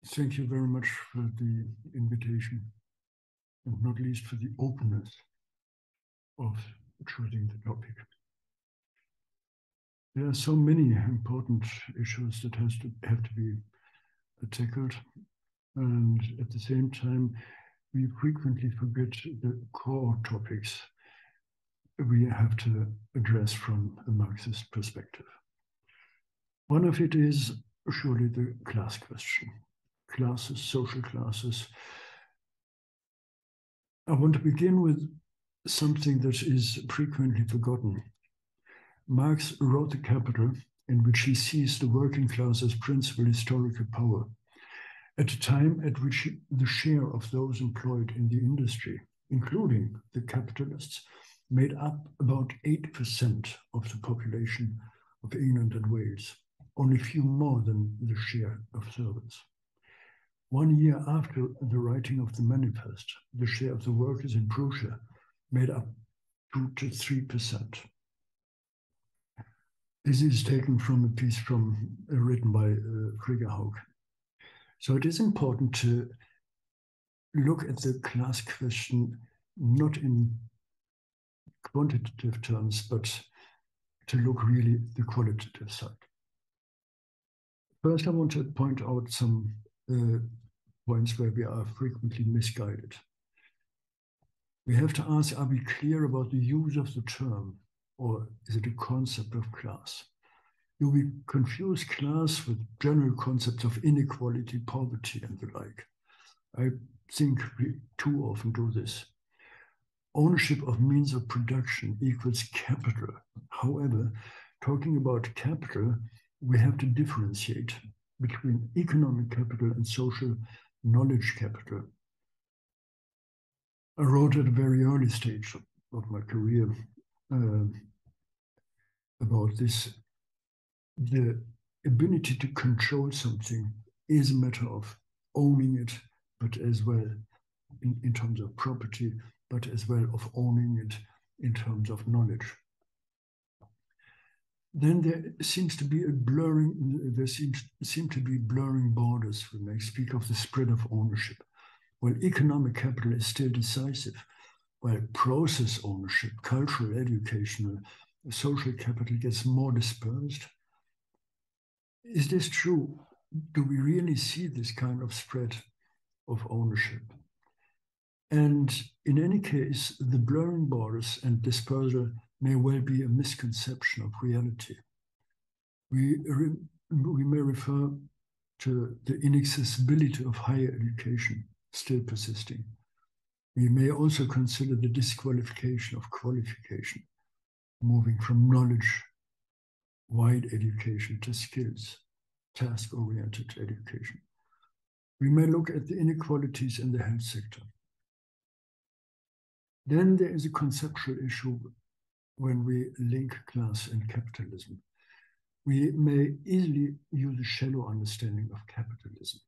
Thank you very much for the invitation, and not least for the openness of choosing the topic. There are so many important issues that have to be tackled, and at the same time, we frequently forget the core topics we have to address from a Marxist perspective. One of it is surely the class question. Classes, social classes. I want to begin with something that is frequently forgotten. Marx wrote The Capital, in which he sees the working class as principal historical power, at a time at which the share of those employed in the industry, including the capitalists, made up about 8% of the population of England and Wales, only few more than the share of servants. 1 year after the writing of the manifest, the share of the workers in Prussia made up 2 to 3%. This is taken from a piece written by Kriegerhaug. So it is important to look at the class question not in quantitative terms, but to look really the qualitative side. First, I want to point out some points where we are frequently misguided. We have to ask, are we clear about the use of the term, or is it a concept of class? Do we confuse class with general concepts of inequality, poverty, and the like? I think we too often do this. Ownership of means of production equals capital. However, talking about capital, we have to differentiate between economic capital and social knowledge capital. I wrote at a very early stage of my career about this. The ability to control something is a matter of owning it, but as well in terms of property, but as well of owning it in terms of knowledge. Then there seem to be blurring borders when I speak of the spread of ownership. While economic capital is still decisive, while process ownership, cultural, educational, social capital gets more dispersed. Is this true? Do we really see this kind of spread of ownership? And in any case, the blurring borders and dispersal may well be a misconception of reality. We may refer to the inaccessibility of higher education still persisting. We may also consider the disqualification of qualification, moving from knowledge-wide education to skills, task-oriented education. We may look at the inequalities in the health sector. Then there is a conceptual issue when we link class and capitalism. We may easily use a shallow understanding of capitalism,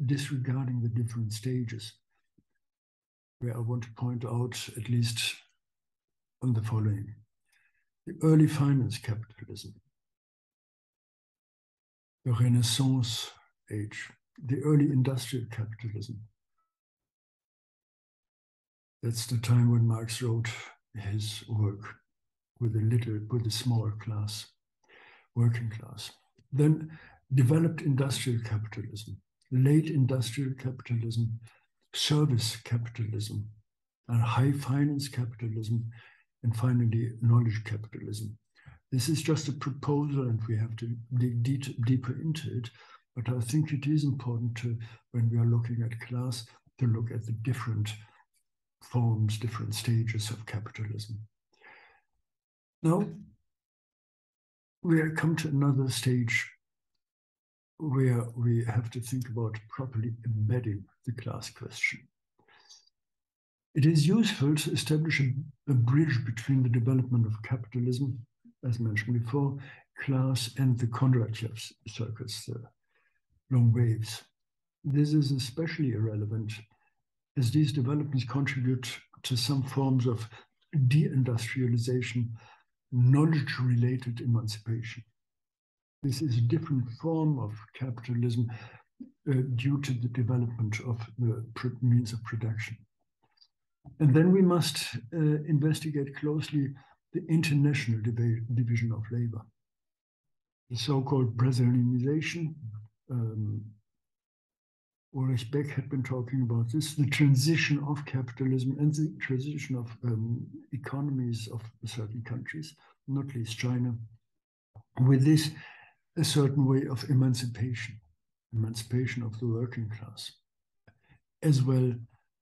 disregarding the different stages, where I want to point out at least on the following. The early finance capitalism, the Renaissance age, the early industrial capitalism. That's the time when Marx wrote his work with a small class, working class. Then developed industrial capitalism, late industrial capitalism, service capitalism, and high finance capitalism, and finally knowledge capitalism. This is just a proposal and we have to dig deeper into it, but I think it is important to, when we are looking at class, to look at the different forms, different stages of capitalism. Now, we have come to another stage where we have to think about properly embedding the class question. It is useful to establish a bridge between the development of capitalism, as mentioned before, class, and the Kondratiev circles, the long waves. This is especially relevant as these developments contribute to some forms of deindustrialization, knowledge-related emancipation. This is a different form of capitalism due to the development of the means of production. And then we must investigate closely the international division of labor, the so-called Brazilianization. Ulrich Beck had been talking about this, the transition of capitalism and the transition of economies of certain countries, not least China, with this a certain way of emancipation of the working class, as well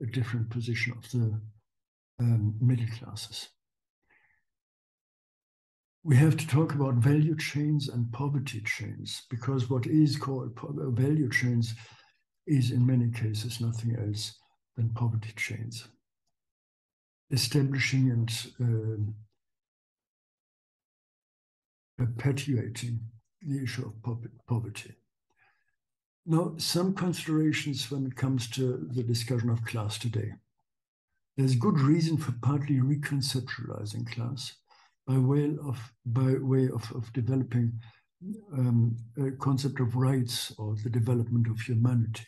a different position of the middle classes. We have to talk about value chains and poverty chains, because what is called value chains is in many cases nothing else than poverty chains. Establishing and perpetuating the issue of poverty. Now, some considerations when it comes to the discussion of class today. There's good reason for partly reconceptualizing class by way of developing a concept of rights or the development of humanity.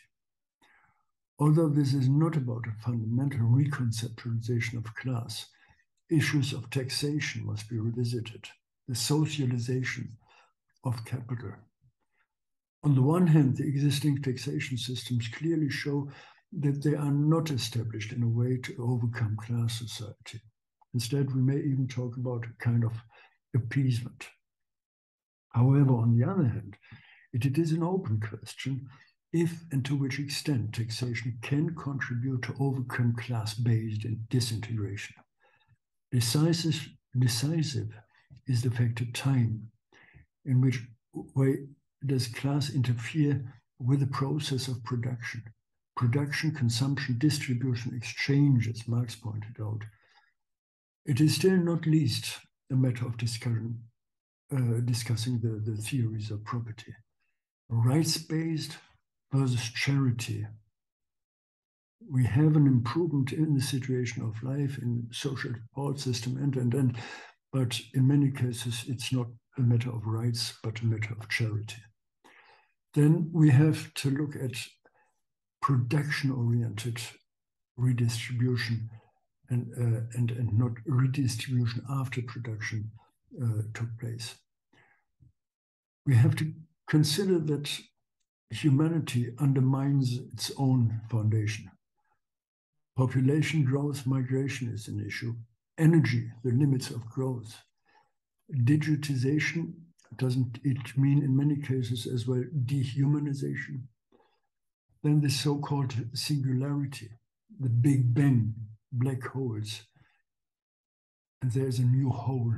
Although this is not about a fundamental reconceptualization of class, issues of taxation must be revisited, the socialization of capital. On the one hand, the existing taxation systems clearly show that they are not established in a way to overcome class society. Instead, we may even talk about a kind of appeasement. However, on the other hand, it is an open question if and to which extent taxation can contribute to overcome class-based disintegration. Decisive is the factor time, in which way does class interfere with the process of production, consumption, distribution, exchange, as Marx pointed out. It is still not least a matter of discussion, discussing the theories of property. Rights-based versus charity. We have an improvement in the situation of life, in social support system, but in many cases, it's not a matter of rights, but a matter of charity. Then we have to look at production-oriented redistribution and not redistribution after production took place. We have to consider that humanity undermines its own foundation. Population growth, migration is an issue. Energy, the limits of growth. Digitization, doesn't it mean in many cases as well dehumanization? Then the so-called singularity, the Big Bang, black holes. And there's a new whole,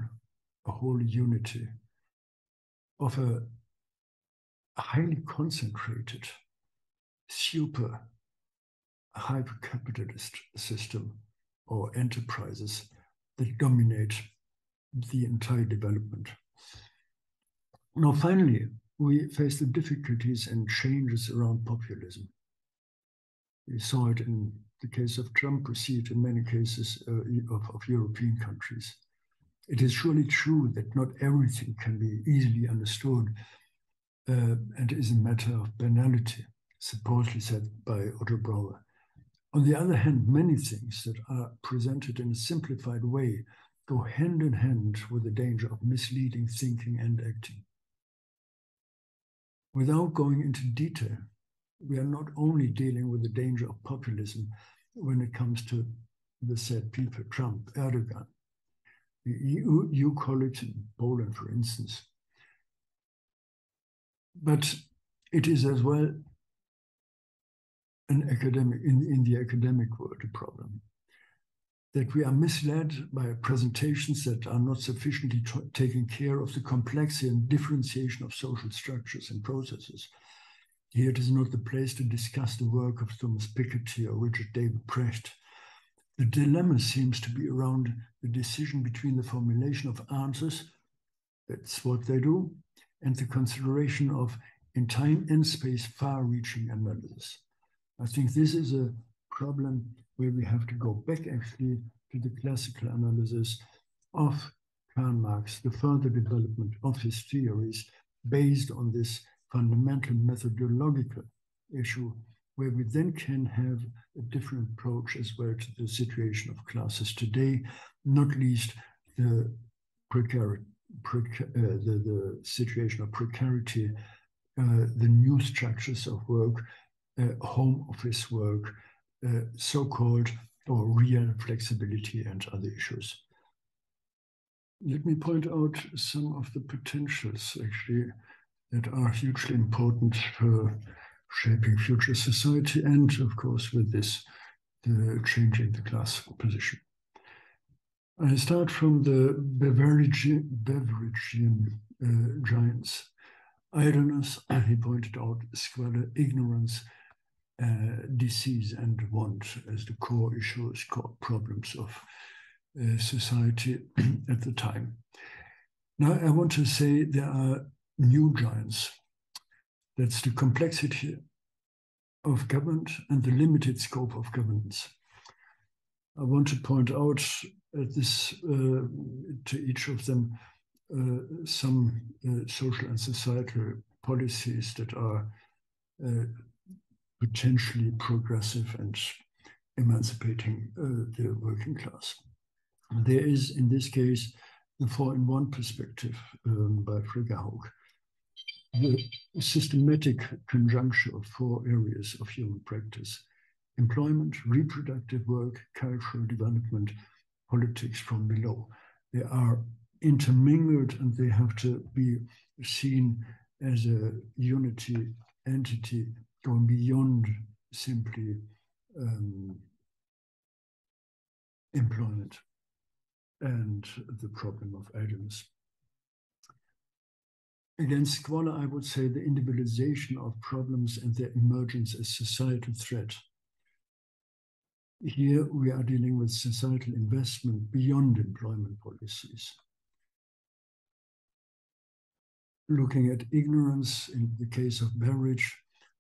a whole unity of a highly concentrated, super hyper-capitalist system or enterprises that dominate the entire development. Now, finally, we face the difficulties and changes around populism. We saw it in the case of Trump, we see it in many cases of European countries. It is surely true that not everything can be easily understood and is a matter of banality, supposedly said by Otto Bauer. On the other hand, many things that are presented in a simplified way go hand in hand with the danger of misleading thinking and acting. Without going into detail, we are not only dealing with the danger of populism when it comes to the said people, Trump, Erdogan, the EU colleagues in Poland, for instance, but it is as well an academic, in the academic world, a problem that we are misled by presentations that are not sufficiently taking care of the complexity and differentiation of social structures and processes. Here it is not the place to discuss the work of Thomas Piketty or Richard David Precht. The dilemma seems to be around the decision between the formulation of answers, that's what they do, and the consideration of in time and space far-reaching analysis. I think this is a problem where we have to go back actually to the classical analysis of Karl Marx, the further development of his theories based on this fundamental methodological issue, where we then can have a different approach as well to the situation of classes today, not least the the situation of precarity, the new structures of work, home office work, so-called or real flexibility and other issues. Let me point out some of the potentials actually that are hugely important for shaping future society, and of course with this, the changing the class position. I start from the Beveragian giants. Idleness, he pointed out, squalor, ignorance, disease, and want as the core issues, core problems of society at the time. Now, I want to say there are new giants. That's the complexity of government and the limited scope of governance. I want to point out this to each of them some social and societal policies that are potentially progressive and emancipating the working class. There is, in this case, the 4-in-1 perspective by Frege-Haug, the systematic conjunction of 4 areas of human practice: employment, reproductive work, cultural development, politics from below. They are intermingled and they have to be seen as a unity entity going beyond simply employment and the problem of idleness. Against squalor, I would say the individualization of problems and their emergence as societal threat. Here we are dealing with societal investment beyond employment policies. Looking at ignorance in the case of Beveridge,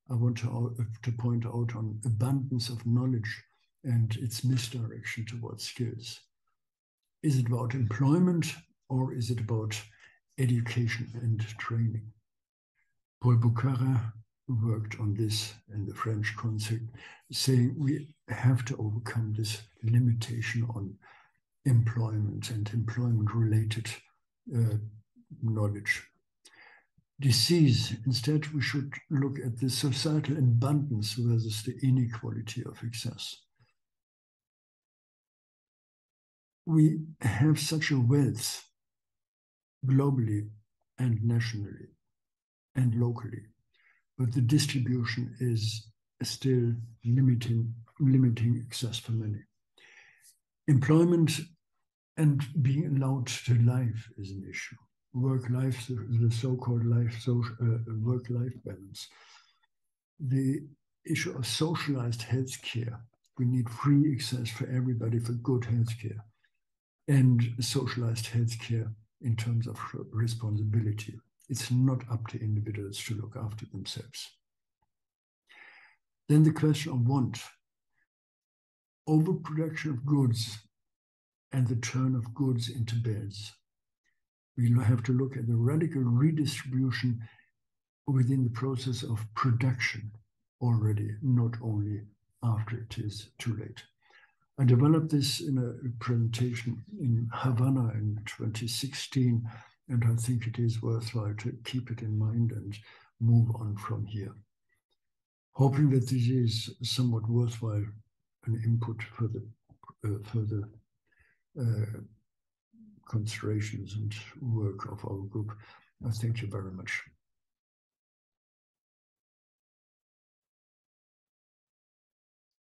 I want to point out on abundance of knowledge and its misdirection towards skills. Is it about employment or is it about education and training? Paul Bucara worked on this in the French concept, saying we have to overcome this limitation on employment and employment-related knowledge. Disease, instead we should look at the societal abundance versus the inequality of excess. We have such a wealth globally and nationally and locally, but the distribution is still limiting access for many. Employment and being allowed to live is an issue. Work-life, the so-called work-life balance. The issue of socialized healthcare. We need free access for everybody for good healthcare, and socialized healthcare in terms of responsibility. It's not up to individuals to look after themselves. Then the question of want. Overproduction of goods and the turn of goods into beds. We have to look at the radical redistribution within the process of production already, not only after it is too late. I developed this in a presentation in Havana in 2016, and I think it is worthwhile to keep it in mind and move on from here. Hoping that this is somewhat worthwhile an input for the further considerations and work of our group. I thank you very much.